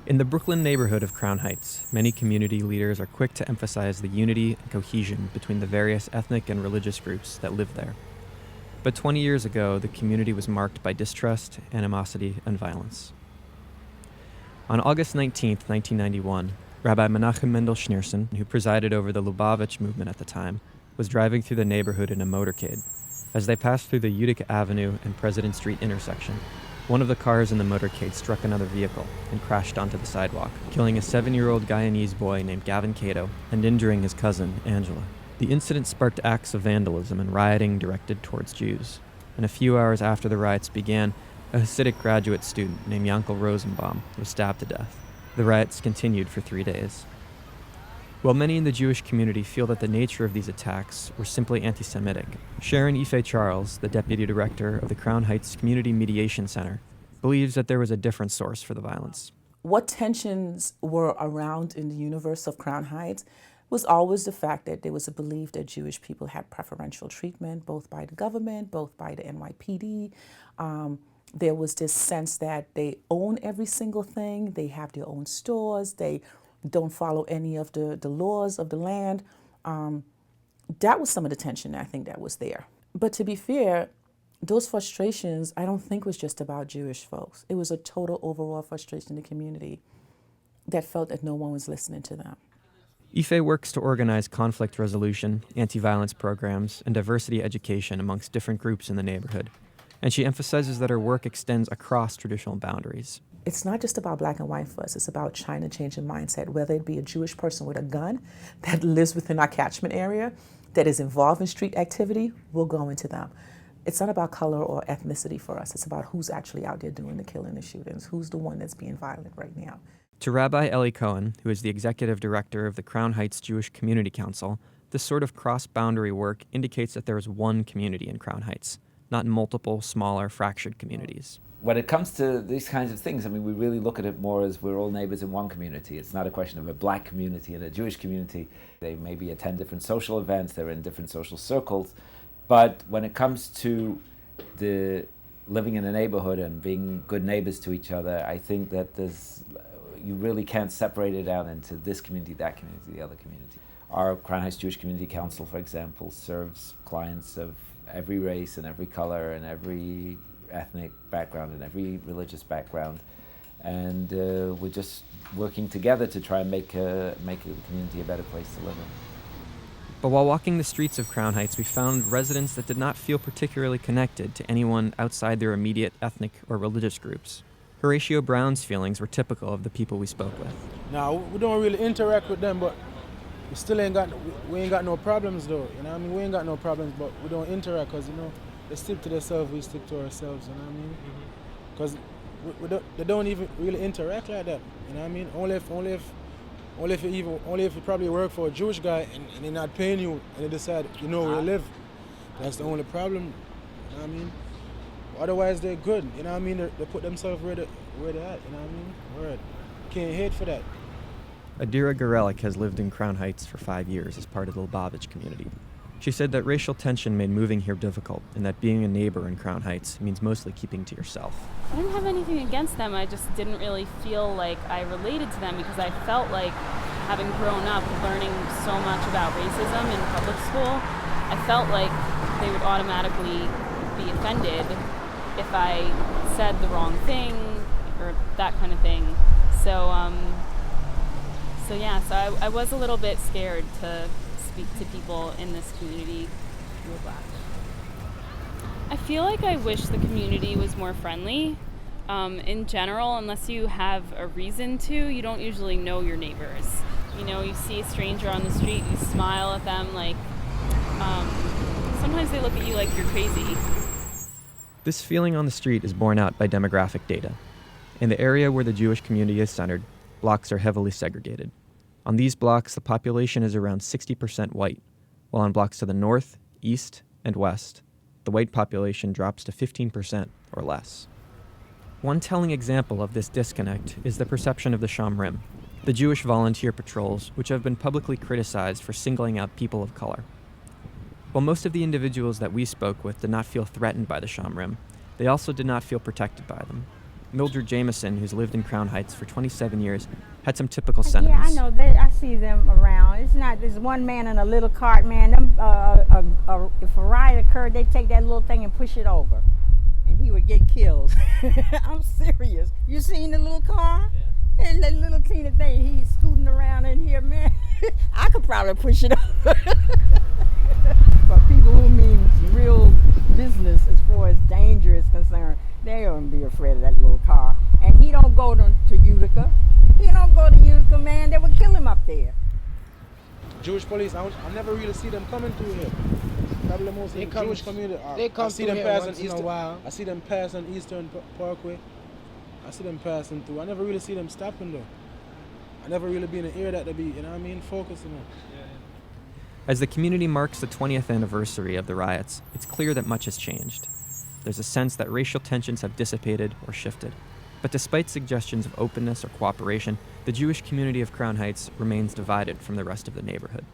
In the Brooklyn neighborhood of Crown Heights, many community leaders are quick to emphasize the unity and cohesion between the various ethnic and religious groups that live there. But 20 years ago, the community was marked by distrust, animosity, and violence. On August 19, 1991, Rabbi Menachem Mendel Schneerson, who presided over the Lubavitch movement at the time, was driving through the neighborhood in a motorcade. As they passed through the Utica Avenue and President Street intersection, one of the cars in the motorcade struck another vehicle and crashed onto the sidewalk, killing a 7-year-old Guyanese boy named Gavin Cato and injuring his cousin, Angela. The incident sparked acts of vandalism and rioting directed towards Jews, and a few hours after the riots began, a Hasidic graduate student named Yankel Rosenbaum was stabbed to death. The riots continued for 3 days. While many in the Jewish community feel that the nature of these attacks were simply anti-Semitic, Sharon Ife Charles, the deputy director of the Crown Heights Community Mediation Center, believes that there was a different source for the violence. What tensions were around in the universe of Crown Heights was always the fact that there was a belief that Jewish people had preferential treatment, both by the government, both by the NYPD. There was this sense that they own every single thing, they have their own stores, they don't follow any of the laws of the land. That was some of the tension I think that was there. But to be fair, those frustrations I don't think was just about Jewish folks. It was a total overall frustration in the community that felt that no one was listening to them. Ife works to organize conflict resolution, anti-violence programs, and diversity education amongst different groups in the neighborhood. And she emphasizes that her work extends across traditional boundaries. It's not just about black and white for us, it's about trying to change a mindset, whether it be a Jewish person with a gun that lives within our catchment area, that is involved in street activity, we'll go into them. It's not about color or ethnicity for us, it's about who's actually out there doing the killing, the shootings, who's the one that's being violent right now. To Rabbi Eli Cohen, who is the executive director of the Crown Heights Jewish Community Council, this sort of cross-boundary work indicates that there is one community in Crown Heights, not multiple, smaller, fractured communities. When it comes to these kinds of things, I mean, we really look at it more as we're all neighbors in one community. It's not a question of a black community and a Jewish community. They maybe attend different social events, they're in different social circles. But when it comes to the living in a neighborhood and being good neighbors to each other, I think that you really can't separate it out into this community, that community, the other community. Our Crown Heights Jewish Community Council, for example, serves clients of every race and every color and every ethnic background and every religious background, and we're just working together to try and make the community a better place to live in. But while walking the streets of Crown Heights, we found residents that did not feel particularly connected to anyone outside their immediate ethnic or religious groups. Horatio Brown's feelings were typical of the people we spoke with. Now, we don't really interact with them, but we ain't got no problems though, you know what I mean? We ain't got no problems, but we don't interact because, you know, they stick to themselves, we stick to ourselves, you know what I mean? Because they don't even really interact like that, you know what I mean? Only if you probably work for a Jewish guy and they're not paying you and they decide, you know, where you live. That's the only problem, you know what I mean? Otherwise, they're good, you know what I mean? They put themselves where they're at, you know what I mean? Right. Can't hate for that. Adira Gorelik has lived in Crown Heights for 5 years as part of the Lubavitch community. She said that racial tension made moving here difficult and that being a neighbor in Crown Heights means mostly keeping to yourself. I didn't have anything against them. I just didn't really feel like I related to them because I felt like, having grown up learning so much about racism in public school, I felt like they would automatically be offended if I said the wrong thing or that kind of thing. So I was a little bit scared to speak to people in this community who were black. I feel like I wish the community was more friendly. In general, unless you have a reason to, you don't usually know your neighbors. You know, you see a stranger on the street, you smile at them like, sometimes they look at you like you're crazy. This feeling on the street is borne out by demographic data. In the area where the Jewish community is centered, blocks are heavily segregated. On these blocks, the population is around 60% white, while on blocks to the north, east, and west, the white population drops to 15% or less. One telling example of this disconnect is the perception of the Shomrim, the Jewish volunteer patrols, which have been publicly criticized for singling out people of color. While most of the individuals that we spoke with did not feel threatened by the Shomrim, they also did not feel protected by them. Mildred Jameson, who's lived in Crown Heights for 27 years, had some typical sentiments. Yeah, I know. I see them around. It's not there's one man in a little cart, man. If a riot occurred, they take that little thing and push it over, and he would get killed. I'm serious. You seen the little car? Yeah. And that little teeny thing, he's scooting around in here, man. I could probably push it over. But people who mean real business as far as danger is concerned, they don't be afraid of that little car. And he don't go to Utica. He don't go to Utica, man. They would kill him up there. Jewish police, I never really see them coming through here. Probably most of the Jewish community. They come I see them through here once in a while. I see them pass on Eastern Parkway. I see them passing through. I never really see them stopping though. I never really be in an area that they be, you know what I mean, focusing on. As the community marks the 20th anniversary of the riots, it's clear that much has changed. There's a sense that racial tensions have dissipated or shifted. But despite suggestions of openness or cooperation, the Jewish community of Crown Heights remains divided from the rest of the neighborhood.